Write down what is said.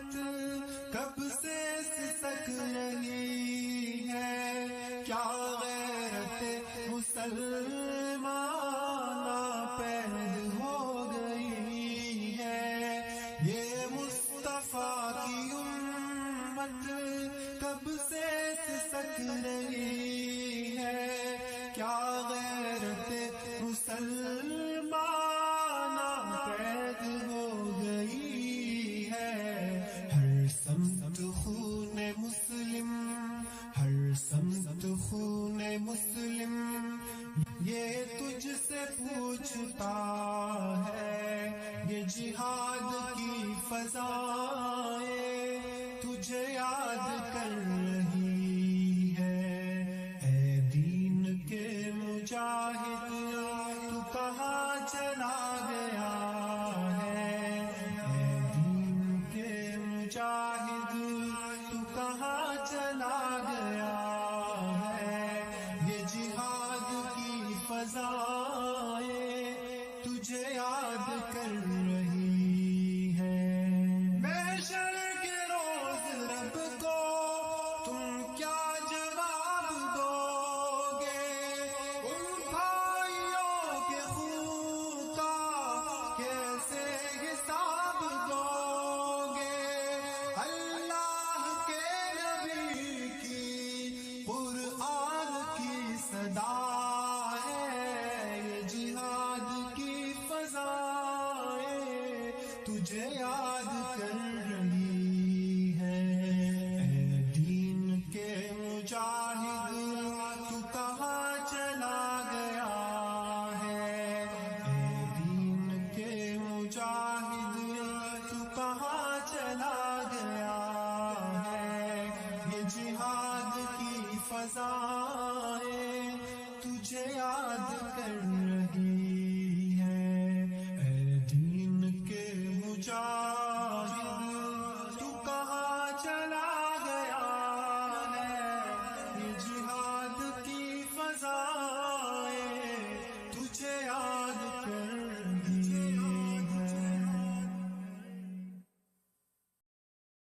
امت کب سے سسک رہی ہے، کیا غیرت مسلمان پید ہو گئی ہے، یہ مصطفیٰ کی امت کب سے سسک رہی ہے، کیا غیرت مسلمان پید ہو گئی ہے، ہر سمت خون مسلم، ہر سمت خون مسلم یہ تجھ سے پوچھتا ہے، یہ جہاد کی فضائیں تجھے یاد کر رہی ہے، اے دین کے مجاہد تو کہاں چلا گیا ہے، اے دین کے مجاہد تو کہاں چلا گیا ہے، یہ جہاد کی فضائیں تجھے یاد کر رہی ہے، محشر کے روز رب کو تم کیا جواب دو گے، ان بھائیوں کے خون کا کیسے حساب دو گے، اللہ کے نبی کی قرآن کی صدا ہے، یہ جہاد کی فضائیں تجھے یاد کر رہی ہے، اے دین کے مجاہد تو کہاں چلا گیا ہے، اے دین کے مجاہد تو کہاں چلا گیا ہے، یہ جہاد کی فضائیں تجھے یاد کر